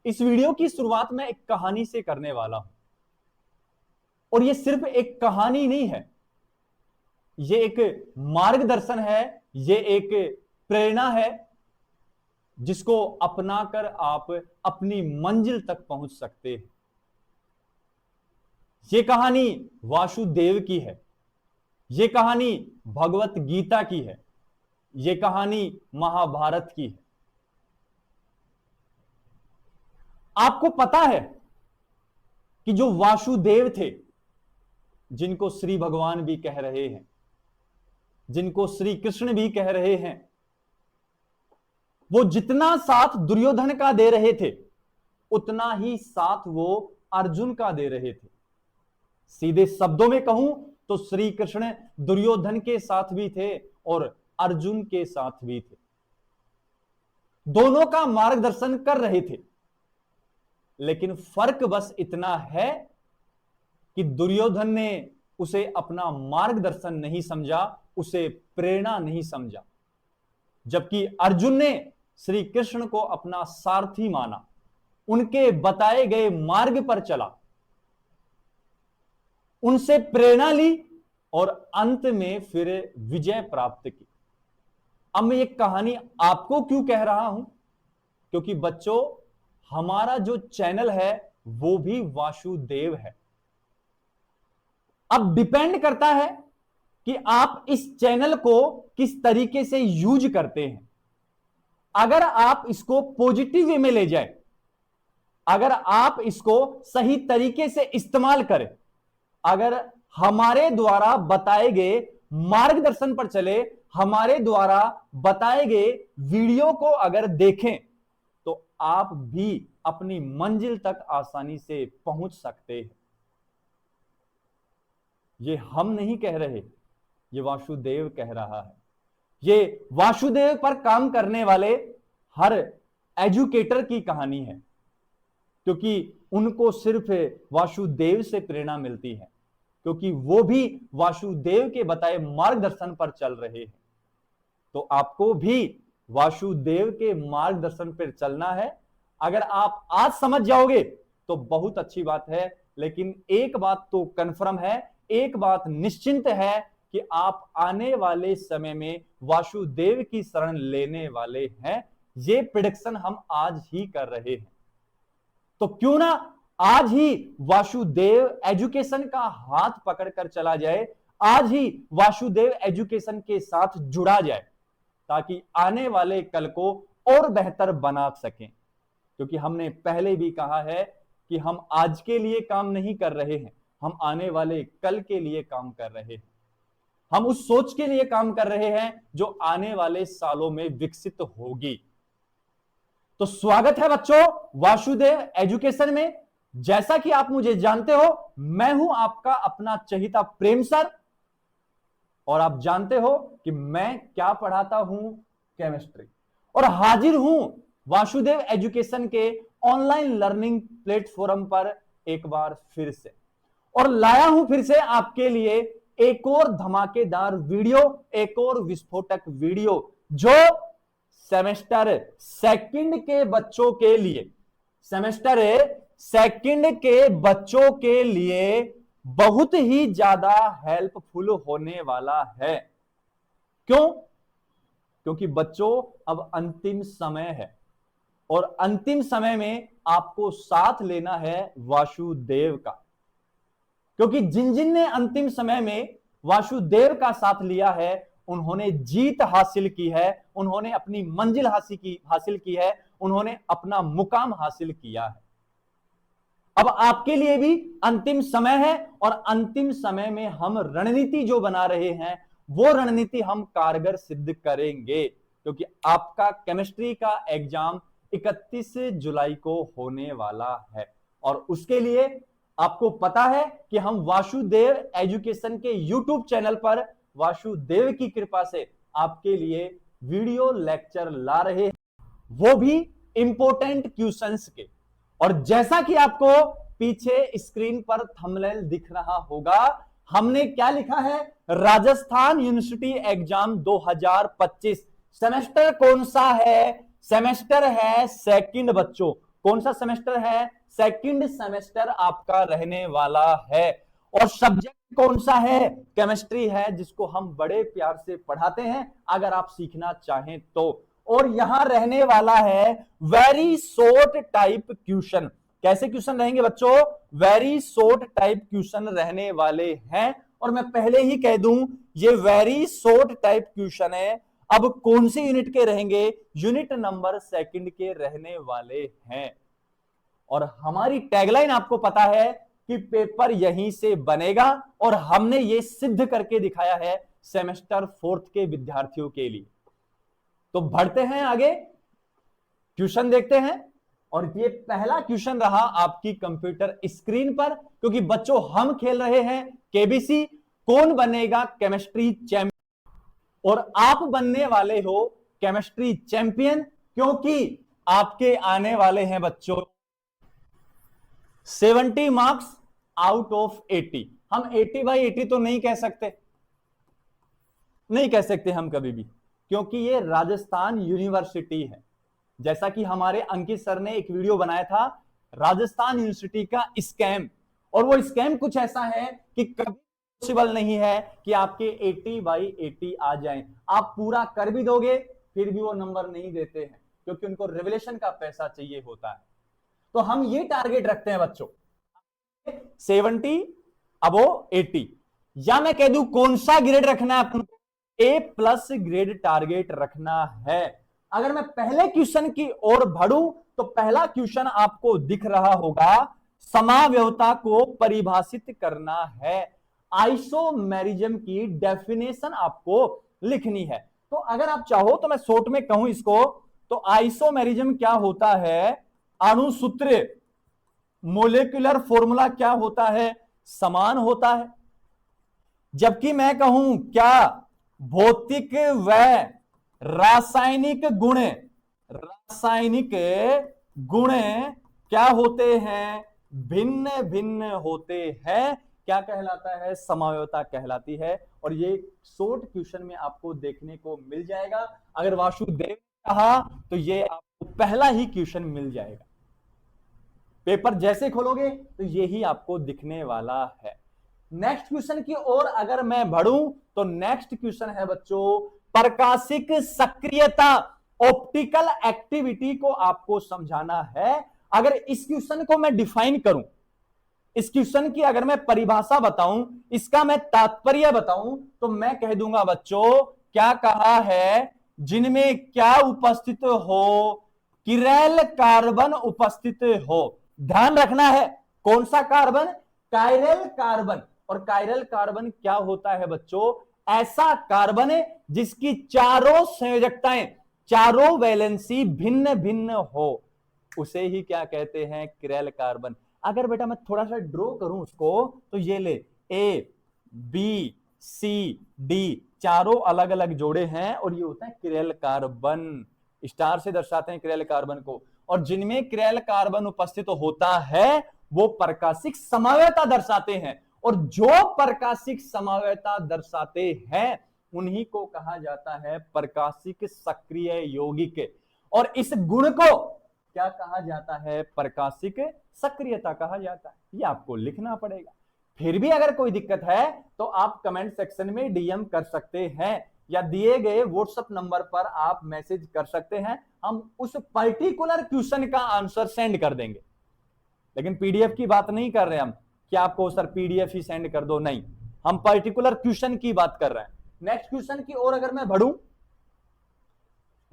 इस वीडियो की शुरुआत मैं एक कहानी से करने वाला हूं। और ये सिर्फ एक कहानी नहीं है, ये एक मार्गदर्शन है, ये एक प्रेरणा है जिसको अपनाकर आप अपनी मंजिल तक पहुंच सकते हैं। ये कहानी वासुदेव की है, ये कहानी भगवत गीता की है, ये कहानी महाभारत की है। आपको पता है कि जो वासुदेव थे, जिनको श्री भगवान भी कह रहे हैं, जिनको श्री कृष्ण भी कह रहे हैं, वो जितना साथ दुर्योधन का दे रहे थे उतना ही साथ वो अर्जुन का दे रहे थे। सीधे शब्दों में कहूं तो श्री कृष्ण दुर्योधन के साथ भी थे और अर्जुन के साथ भी थे। दोनों का मार्गदर्शन कर रहे थे, लेकिन फर्क बस इतना है कि दुर्योधन ने उसे अपना मार्गदर्शन नहीं समझा, उसे प्रेरणा नहीं समझा, जबकि अर्जुन ने श्री कृष्ण को अपना सारथी माना, उनके बताए गए मार्ग पर चला, उनसे प्रेरणा ली और अंत में फिर विजय प्राप्त की। अब मैं ये कहानी आपको क्यों कह रहा हूं? क्योंकि बच्चों, हमारा जो चैनल है वो भी वासुदेव है। अब डिपेंड करता है कि आप इस चैनल को किस तरीके से यूज करते हैं। अगर आप इसको पॉजिटिव वे में ले जाए, अगर आप इसको सही तरीके से इस्तेमाल करें, अगर हमारे द्वारा बताए गए मार्गदर्शन पर चले, हमारे द्वारा बताए गए वीडियो को अगर देखें, तो आप भी अपनी मंजिल तक आसानी से पहुंच सकते हैं। ये हम नहीं कह रहे, ये वासुदेव कह रहा है। ये वासुदेव पर काम करने वाले हर एजुकेटर की कहानी है, क्योंकि उनको सिर्फ वासुदेव से प्रेरणा मिलती है, क्योंकि वो भी वासुदेव के बताए मार्गदर्शन पर चल रहे हैं। तो आपको भी वासुदेव के मार्गदर्शन पर चलना है। अगर आप आज समझ जाओगे तो बहुत अच्छी बात है, लेकिन एक बात तो कंफर्म है, एक बात निश्चिंत है कि आप आने वाले समय में वासुदेव की शरण लेने वाले हैं। ये प्रेडिक्शन हम आज ही कर रहे हैं। तो क्यों ना आज ही वासुदेव एजुकेशन का हाथ पकड़कर चला जाए, आज ही वासुदेव एजुकेशन के साथ जुड़ा जाए, ताकि आने वाले कल को और बेहतर बना सकें। क्योंकि हमने पहले भी कहा है कि हम आज के लिए काम नहीं कर रहे हैं, हम आने वाले कल के लिए काम कर रहे हैं। हम उस सोच के लिए काम कर रहे हैं जो आने वाले सालों में विकसित होगी। तो स्वागत है बच्चों वासुदेव एजुकेशन में। जैसा कि आप मुझे जानते हो, मैं हूं आपका अपना चहिता प्रेम सर, और आप जानते हो कि मैं क्या पढ़ाता हूं, केमिस्ट्री। और हाजिर हूं वासुदेव एजुकेशन के ऑनलाइन लर्निंग प्लेटफॉर्म पर एक बार फिर से, और लाया हूं फिर से आपके लिए एक और धमाकेदार वीडियो, एक और विस्फोटक वीडियो, जो सेमेस्टर सेकंड के बच्चों के लिए, सेमेस्टर सेकंड के बच्चों के लिए बहुत ही ज्यादा हेल्पफुल होने वाला है। क्यों? क्योंकि बच्चों अब अंतिम समय है, और अंतिम समय में आपको साथ लेना है वासुदेव का। क्योंकि जिन जिन ने अंतिम समय में वासुदेव का साथ लिया है, उन्होंने जीत हासिल की है, उन्होंने अपनी मंजिल हासिल की है, उन्होंने अपना मुकाम हासिल किया है। अब आपके लिए भी अंतिम समय है, और अंतिम समय में हम रणनीति जो बना रहे हैं, वो रणनीति हम कारगर सिद्ध करेंगे। क्योंकि आपका केमिस्ट्री का एग्जाम 31 जुलाई को होने वाला है, और उसके लिए आपको पता है कि हम वासुदेव एजुकेशन के YouTube चैनल पर वासुदेव की कृपा से आपके लिए वीडियो लेक्चर ला रहे हैं, वो भी इंपॉर्टेंट क्वेश्चंस के। और जैसा कि आपको पीछे स्क्रीन पर थंबनेल दिख रहा होगा, हमने क्या लिखा है, राजस्थान यूनिवर्सिटी एग्जाम 2025। सेमेस्टर कौन सा है? सेमेस्टर है सेकंड बच्चों। कौन सा सेमेस्टर है? सेकंड सेमेस्टर आपका रहने वाला है। और सब्जेक्ट कौन सा है? केमिस्ट्री है, जिसको हम बड़े प्यार से पढ़ाते हैं अगर आप सीखना चाहें तो। और यहां रहने वाला है वेरी शॉर्ट टाइप क्वेश्चन। कैसे क्वेश्चन रहेंगे बच्चों? वेरी शॉर्ट टाइप क्वेश्चन रहने वाले हैं। और मैं पहले ही कह दूं, ये वेरी शॉर्ट टाइप क्वेश्चन है। अब कौन सी यूनिट के रहेंगे? यूनिट नंबर सेकंड के रहने वाले हैं। और हमारी टैगलाइन आपको पता है कि पेपर यहीं से बनेगा, और हमने ये सिद्ध करके दिखाया है सेमेस्टर फोर्थ के विद्यार्थियों के लिए। तो बढ़ते हैं आगे, क्वेश्चन देखते हैं। और ये पहला क्वेश्चन रहा आपकी कंप्यूटर स्क्रीन पर, क्योंकि बच्चों हम खेल रहे हैं केबीसी, कौन बनेगा केमिस्ट्री चैंपियन। और आप बनने वाले हो केमिस्ट्री चैंपियन, क्योंकि आपके आने वाले हैं बच्चों 70 मार्क्स आउट ऑफ 80। हम 80/80 तो नहीं कह सकते, नहीं कह सकते हम कभी भी, क्योंकि ये राजस्थान यूनिवर्सिटी है। जैसा कि हमारे अंकित सर ने एक वीडियो बनाया था राजस्थान यूनिवर्सिटी का स्कैम, और वो स्कैम कुछ ऐसा है कि कभी पॉसिबल नहीं है कि आपके 80/80 आ जाएं। आप पूरा कर भी दोगे फिर भी वो नंबर नहीं देते हैं, क्योंकि उनको रिवलेशन का पैसा चाहिए होता है। तो हम ये टारगेट रखते हैं बच्चों 70 अबो 80, या मैं कह दूं कौन सा ग्रेड रखना है अपन? A+ ग्रेड टारगेट रखना है। अगर मैं पहले क्वेश्चन की ओर बढ़ूं तो पहला क्वेश्चन आपको दिख रहा होगा, समाव्यवता को परिभाषित करना है। आइसोमेरिज्म की डेफिनेशन आपको लिखनी है। तो अगर आप चाहो तो मैं शॉर्ट में कहूं इसको, तो आइसोमेरिज्म क्या होता है? अणुसूत्र मोलेकुलर फॉर्मूला क्या होता है? समान होता है। जबकि मैं कहूं क्या भौतिक व रासायनिक गुण, रासायनिक गुण क्या होते हैं? भिन्न भिन्न होते हैं। क्या कहलाता है? समाव्यवता कहलाती है। और ये शॉर्ट क्वेश्चन में आपको देखने को मिल जाएगा। अगर वासुदेव ने कहा तो ये आपको पहला ही क्वेश्चन मिल जाएगा। पेपर जैसे खोलोगे तो यही आपको दिखने वाला है। नेक्स्ट क्वेश्चन की ओर अगर मैं बढ़ूं तो नेक्स्ट क्वेश्चन है बच्चों प्रकाशिक सक्रियता, ऑप्टिकल एक्टिविटी को आपको समझाना है। अगर इस क्वेश्चन को मैं डिफाइन करूं, इस क्वेश्चन की अगर मैं परिभाषा बताऊं, इसका मैं तात्पर्य बताऊं, तो मैं कह दूंगा बच्चों क्या कहा है? जिनमें क्या उपस्थित हो? किरैल कार्बन उपस्थित हो। ध्यान रखना है कौन सा कार्बन? Chiral carbon. और कायरल कार्बन क्या होता है बच्चों? ऐसा कार्बन है जिसकी चारों संयोजकताएं, चारों वैलेंसी भिन्न भिन्न हो, उसे ही क्या कहते हैं? किरैल कार्बन। अगर बेटा मैं थोड़ा सा ड्रॉ करूं उसको, तो ये ले ABCD चारों अलग अलग जोड़े हैं, और ये होता है किरैल कार्बन। स्टार से दर्शाते हैं किरैल कार्बन को। और जिनमें किरैल कार्बन उपस्थित होता है वो प्रकाशिक समाव्ययता दर्शाते हैं। और जो प्रकाशिक समाव्ययता दर्शाते हैं उन्हीं को कहा जाता है प्रकाशिक सक्रिय यौगिक। और इस गुण को क्या कहा जाता है? प्रकाशिक सक्रियता कहा जाता है। ये आपको लिखना पड़ेगा। फिर भी अगर कोई दिक्कत है तो आप कमेंट सेक्शन में डीएम कर सकते हैं, या दिए गए व्हाट्सएप नंबर पर आप मैसेज कर सकते हैं। हम उस पर्टिकुलर क्वेश्चन का आंसर सेंड कर देंगे। लेकिन पीडीएफ की बात नहीं कर रहे हम कि आपको सर पीडीएफ ही सेंड कर दो, नहीं, हम पर्टिकुलर क्वेश्चन की बात कर रहे हैं। नेक्स्ट क्वेश्चन की ओर अगर मैं बढ़ूं,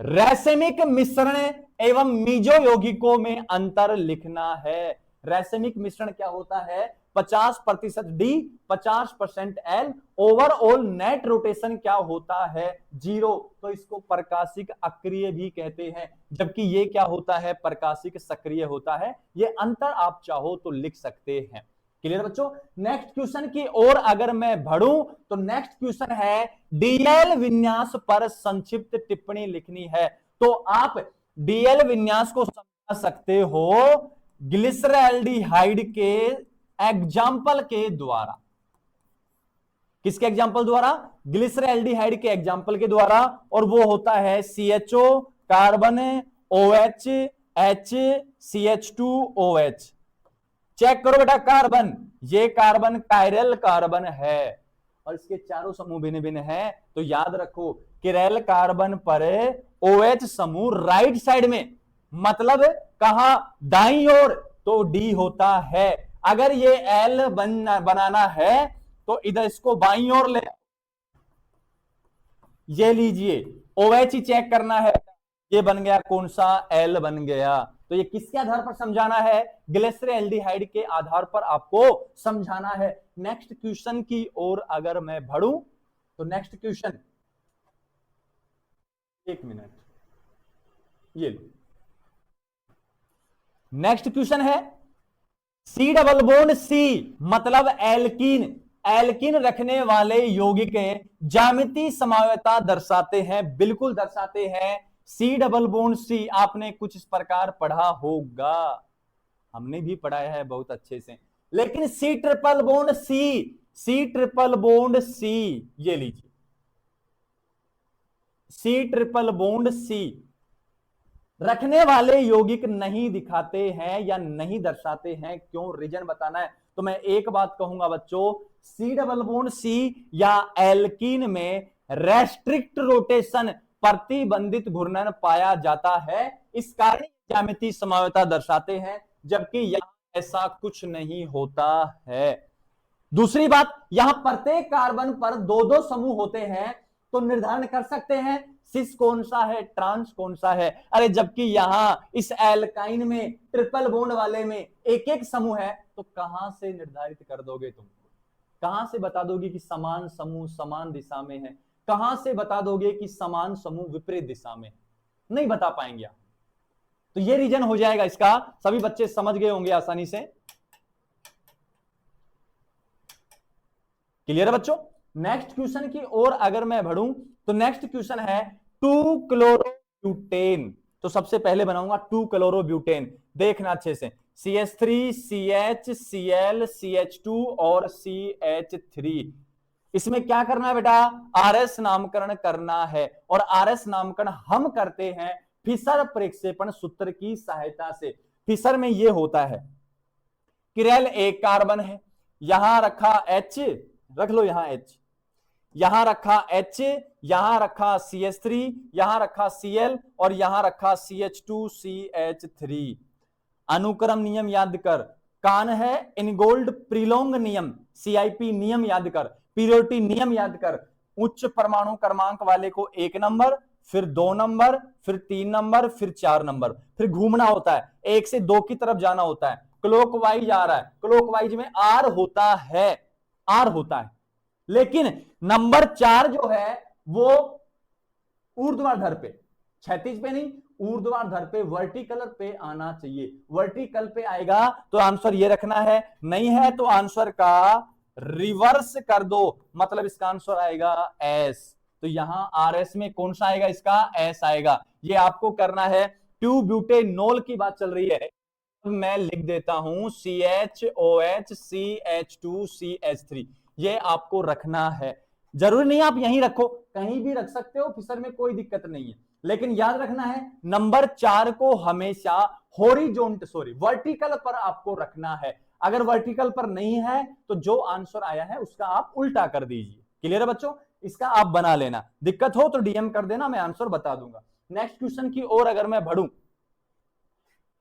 रैसेमिक मिश्रण एवं मीजो यौगिकों में अंतर लिखना है। रैसेमिक मिश्रण क्या होता है? 50% D, 50% L। Overall net rotation क्या होता है? 0। तो इसको प्रकाशिक अक्रिय भी कहते हैं, जबकि ये क्या होता है? प्रकाशिक सक्रिय होता है। ये अंतर आप चाहो तो लिख सकते हैं। क्लियर बच्चों? नेक्स्ट क्वेश्चन की ओर अगर मैं बढ़ूं तो नेक्स्ट क्वेश्चन है डीएल विन्यास पर संक्षिप्त टिप्पणी लिखनी है। तो आप डीएल विन्यास को समझा सकते हो ग्लिसरैल्डिहाइड के एग्जाम्पल के द्वारा। किसके एग्जाम्पल द्वारा? ग्लिसरैल्डिहाइड के एग्जाम्पल के द्वारा। और वो होता है CHO, carbon, OH, HCH2OH। Check करो बेटा कार्बन, ये कार्बन कायरल कार्बन है और इसके चारों समूह भिन्न भिन्न है। तो याद रखो किरैल कार्बन पर OH समूह राइट साइड में, मतलब कहां, दाईं ओर, तो D होता है। अगर ये L बनाना है तो इधर इसको बाईं ओर ले, ये लीजिए OH ही चेक करना है, ये बन गया कौन सा, L बन गया। तो ये किसके आधार पर समझाना है, ग्लिसरॉल्डिहाइड के आधार पर आपको समझाना है। नेक्स्ट क्वेश्चन की ओर अगर मैं बढ़ूं तो नेक्स्ट क्वेश्चन, एक मिनट, ये लो, नेक्स्ट क्वेश्चन है C डबल बॉन्ड C, मतलब एल्कीन। एल्कीन रखने वाले यौगिक ज्यामितीय समवायता दर्शाते हैं, बिल्कुल दर्शाते हैं। C डबल बॉन्ड C आपने कुछ इस प्रकार पढ़ा होगा, हमने भी पढ़ाया है बहुत अच्छे से। लेकिन C triple bond C, C triple bond C, ये लीजिए C ट्रिपल बॉन्ड C रखने वाले यौगिक नहीं दिखाते हैं या नहीं दर्शाते हैं, क्यों, रीजन बताना है। तो मैं एक बात कहूंगा बच्चों, C डबल बॉन्ड C या एल्कीन में रेस्ट्रिक्ट रोटेशन, प्रतिबंधित घूर्णन पाया जाता है, इस कारण ज्यामितीय समवायता दर्शाते हैं, जबकि यहां ऐसा कुछ नहीं होता है। दूसरी बात, यहां प्रत्येक कार्बन पर दो दो समूह होते हैं, तो निर्धारण कर सकते हैं सिस कौन सा है, ट्रांस कौन सा है। अरे जबकि यहां इस एल्काइन में ट्रिपल बॉन्ड वाले में एक एक समूह है, तो कहां से निर्धारित कर दोगे तुम, कहां से बता दोगे कि समान समूह समान दिशा में है, कहां से बता दोगे कि समान समूह विपरीत दिशा में है, नहीं बता पाएंगे आप। तो ये रीजन हो जाएगा इसका, सभी बच्चे समझ गए होंगे आसानी से। क्लियर है बच्चों। नेक्स्ट क्वेश्चन की ओर अगर मैं बढ़ूं तो नेक्स्ट क्वेश्चन है 2 क्लोरोब्यूटेन। तो सबसे पहले बनाऊंगा 2 क्लोरोब्यूटेन, देखना अच्छे से, CH3 CH Cl CH2 और CH3। इसमें क्या करना है बेटा, RS नामकरण करना है, और RS नामकरण हम करते हैं फिशर प्रक्षेपण सूत्र की सहायता से। फिशर में यह होता है, किरैल एक कार्बन है, यहां रखा H, रख लो यहां H, यहां रखा H, यहां रखा CH3, यहां रखा Cl और यहां रखा CH2 CH3। अनुक्रम नियम याद कर, कान है इनगोल्ड प्रिलोंग नियम, CIP नियम याद कर, पीरियोडिटी नियम याद कर, उच्च परमाणु क्रमांक वाले को 1 नंबर, फिर 2 नंबर, फिर 3 नंबर, फिर 4 नंबर, फिर घूमना होता है, 1 से 2 की तरफ जाना होता है, क्लॉकवाइज आ रहा है, क्लॉकवाइज में R होता है, R होता है, लेकिन नंबर 4 जो है वो ऊर्ध्वाधर पे, क्षैतिज पे नहीं, ऊर्ध्वाधर पे, वर्टिकल पे आना चाहिए। वर्टिकल पे आएगा तो आंसर ये रखना है, नहीं है तो आंसर का रिवर्स कर दो, मतलब इसका आंसर आएगा S। तो यहां RS में कौन सा आएगा, इसका S आएगा। ये आपको करना है, 2 ब्यूटेनॉल की बात चल रही है, मैं लिख देता हूं CHOH CH2 CH3, ये आपको रखना है। जरूरी नहीं आप यहीं रखो, कहीं भी रख सकते हो, फिशर में कोई दिक्कत नहीं है, लेकिन याद रखना है नंबर 4 को हमेशा वर्टिकल पर आपको रखना है। अगर वर्टिकल पर नहीं है तो जो आंसर आया है उसका आप उल्टा कर दीजिए। क्लियर है बच्चों, इसका आप बना लेना, दिक्कत हो तो DM कर देना, मैं आंसर बता दूंगा। नेक्स्ट क्वेश्चन की ओर अगर मैं बढ़ूं,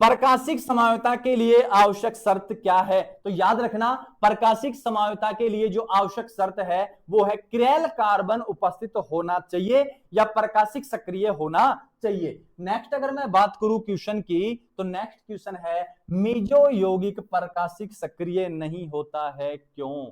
प्रकाशिक समवायता के लिए आवश्यक शर्त क्या है, तो याद रखना प्रकाशिक समवायता के लिए जो आवश्यक शर्त है वो है किरैल कार्बन उपस्थित होना चाहिए या प्रकाशिक सक्रिय होना चाहिए। नेक्स्ट अगर मैं बात करूं क्वेश्चन की, तो नेक्स्ट क्वेश्चन है मेजो यौगिक प्रकाशिक सक्रिय नहीं होता है, क्यों,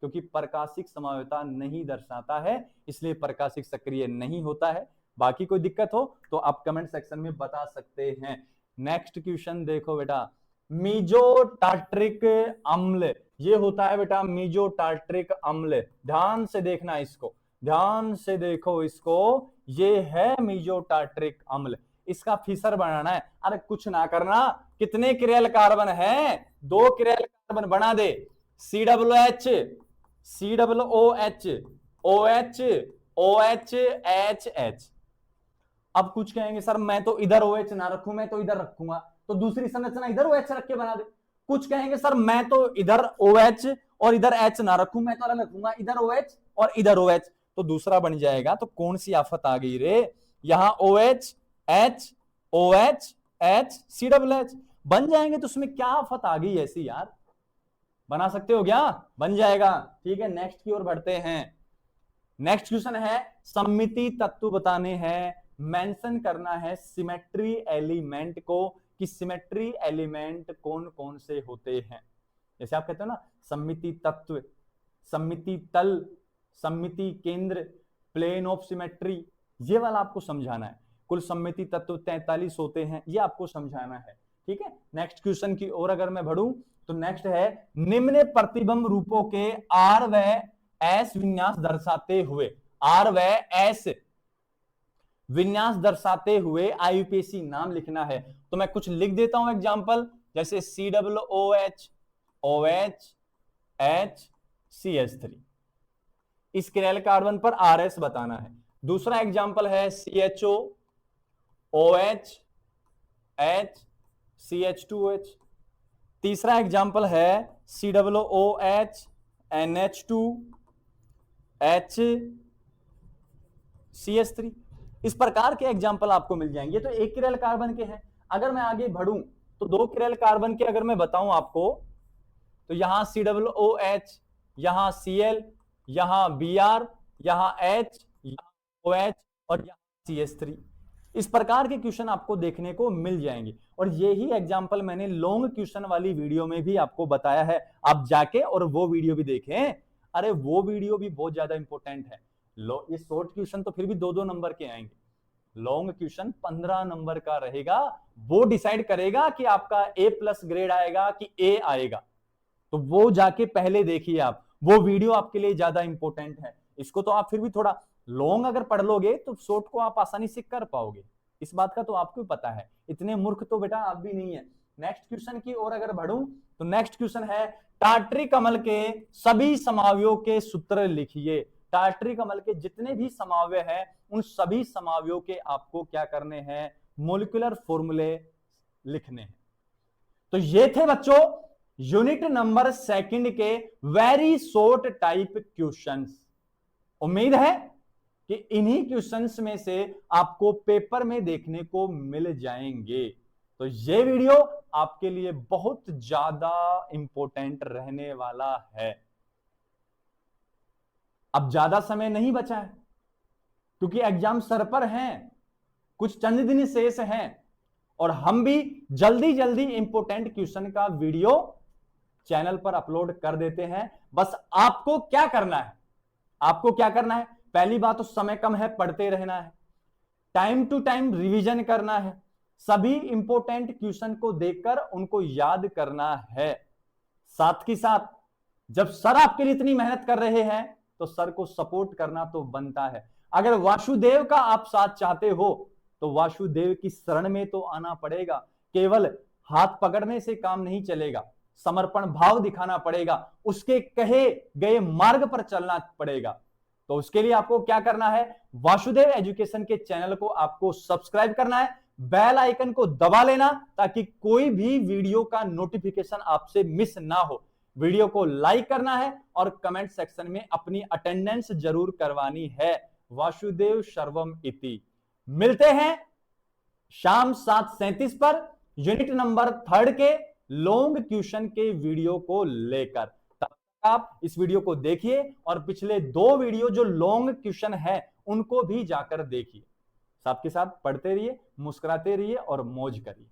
क्योंकि प्रकाशिक समवायता नहीं दर्शाता है, इसलिए प्रकाशिक सक्रिय नहीं होता है। बाकी कोई दिक्कत हो तो आप कमेंट सेक्शन में बता सकते हैं। नेक्स्ट क्वेश्चन देखो बेटा, मीजोटार्ट्रिक अम्ल, ये होता है बेटा मीजोटार्ट्रिक अम्ल, ध्यान से देखना इसको, ध्यान से देखो इसको, ये है मीजोटार्ट्रिक अम्ल, इसका फिशर बनाना है। अरे कुछ ना करना, कितने किरैल कार्बन है, 2 किरैल कार्बन बना दे, COOH COOH OH OH HH, अब कुछ कहेंगे सर मैं तो इधर OH ना रखूं, मैं तो इधर रखूंगा, तो दूसरी संरचना इधर OH रख के बना दे। कुछ कहेंगे सर मैं तो इधर OH और इधर H ना रखूं, मैं तो अलग रखूंगा, इधर OH और इधर OH, तो दूसरा बन जाएगा। तो कौन सी आफत आ गई रे, यहां OH H OH H CH बन जाएंगे, तो उसमें क्या आफत आ गई ऐसी यार, बना सकते हो क्या, बन जाएगा। ठीक है, नेक्स्ट की ओर बढ़ते हैं। नेक्स्ट क्वेश्चन है सममिति तत्व बताने हैं, मेंशन करना है सिमेट्री एलिमेंट को, कि सिमेट्री एलिमेंट कौन कौन से होते हैं। जैसे आप कहते हो ना सममिति तत्व, सममिति तल, सममिति केंद्र, प्लेन ऑफ सिमेट्री, ये वाला आपको समझाना है। कुल सममिति तत्व 43 होते हैं, ये आपको समझाना है। ठीक है, नेक्स्ट क्वेश्चन की ओर अगर मैं बढ़ूं तो नेक्स्ट है निम्न प्रतिबिंब रूपों के R व S विन्यास दर्शाते हुए, R व S विन्यास दर्शाते हुए IUPAC नाम लिखना है। तो मैं कुछ लिख देता हूं एग्जांपल, जैसे COOH OH H CH3, इस किरैल कार्बन पर RS बताना है। दूसरा एग्जांपल है CHO OH H CH2OH। तीसरा एग्जांपल है COOH NH2 H CH3। इस प्रकार के एग्जाम्पल आपको मिल जाएंगे। तो एक किरैल कार्बन के हैं। अगर मैं आगे बढ़ूं तो दो किरैल कार्बन के अगर मैं बताऊं आपको, तो यहां COOH, यहां Cl, यहां Br, यहां H, यहां OH और यहां CH3। इस प्रकार के क्वेश्चन आपको देखने को मिल जाएंगे, और यही एग्जाम्पल मैंने लॉन्ग क्वेश्चन वाली वीडियो में भी आपको बताया है। आप जाके और वो वीडियो भी देखें, अरे वो वीडियो भी बहुत ज्यादा इंपॉर्टेंट है। लो, ये शॉर्ट क्वेश्चन तो फिर भी 2-2 नंबर के आएंगे, लॉन्ग क्वेश्चन 15 नंबर का रहेगा। वो डिसाइड करेगा कि आपका A+ ग्रेड आएगा कि A आएगा। तो वो जाके पहले देखिए आप, वो वीडियो आपके लिए ज्यादा इंपॉर्टेंट है। इसको तो आप फिर भी थोड़ा लॉन्ग अगर पढ़ लोगे तो शॉर्ट को आप आसानी से कर पाओगे, इस बात का तो आपको पता है। इतने मूर्ख तो बेटा आप भी नहीं है। नेक्स्ट क्वेश्चन की ओर अगर बढ़ूं तो नेक्स्ट क्वेश्चन है टार्टरी कमल के सभी समावयों के सूत्र लिखिए। टार्टरी कमल के जितने भी समावय हैं उन सभी समावयों के आपको क्या करने हैं, मोलिकुलर फॉर्मूले लिखने हैं। तो ये थे बच्चों यूनिट नंबर 2 के वेरी शॉर्ट टाइप क्वेश्चंस। उम्मीद है कि इन्हीं क्वेश्चंस में से आपको पेपर में देखने को मिल जाएंगे। तो ये वीडियो आपके लिए बहुत ज्यादा इंपॉर्टेंट रहने वाला है। अब ज्यादा समय नहीं बचा है क्योंकि एग्जाम सर पर हैं, कुछ चंद दिन शेष हैं, और हम भी जल्दी जल्दी इंपॉर्टेंट क्वेश्चन का वीडियो चैनल पर अपलोड कर देते हैं। बस आपको क्या करना है, आपको क्या करना है, पहली बात तो समय कम है, पढ़ते रहना है, टाइम टू टाइम रिवीजन करना है, सभी इंपॉर्टेंट क्वेश्चन को देखकर उनको याद करना है। साथ ही साथ जब सर आपके लिए इतनी मेहनत कर रहे हैं तो सर को सपोर्ट करना तो बनता है। अगर वासुदेव का आप साथ चाहते हो तो वासुदेव की शरण में तो आना पड़ेगा। केवल हाथ पकड़ने से काम नहीं चलेगा, समर्पण भाव दिखाना पड़ेगा, उसके कहे गए मार्ग पर चलना पड़ेगा। तो उसके लिए आपको क्या करना है, वासुदेव एजुकेशन के चैनल को आपको सब्सक्राइब करना है, बेल आइकन को दबा लेना ताकि कोई भी वीडियो का नोटिफिकेशन आपसे मिस ना हो। वीडियो को लाइक करना है और कमेंट सेक्शन में अपनी अटेंडेंस जरूर करवानी है। वासुदेव सर्वम इति। मिलते हैं शाम 7:37 पर यूनिट नंबर 3 के लॉन्ग क्वेश्चन के वीडियो को लेकर। तब तक आप इस वीडियो को देखिए और पिछले 2 वीडियो जो लॉन्ग क्वेश्चन है उनको भी जाकर देखिए। साथ के साथ पढ़ते रहिए, मुस्कुराते रहिए और मौज करिए।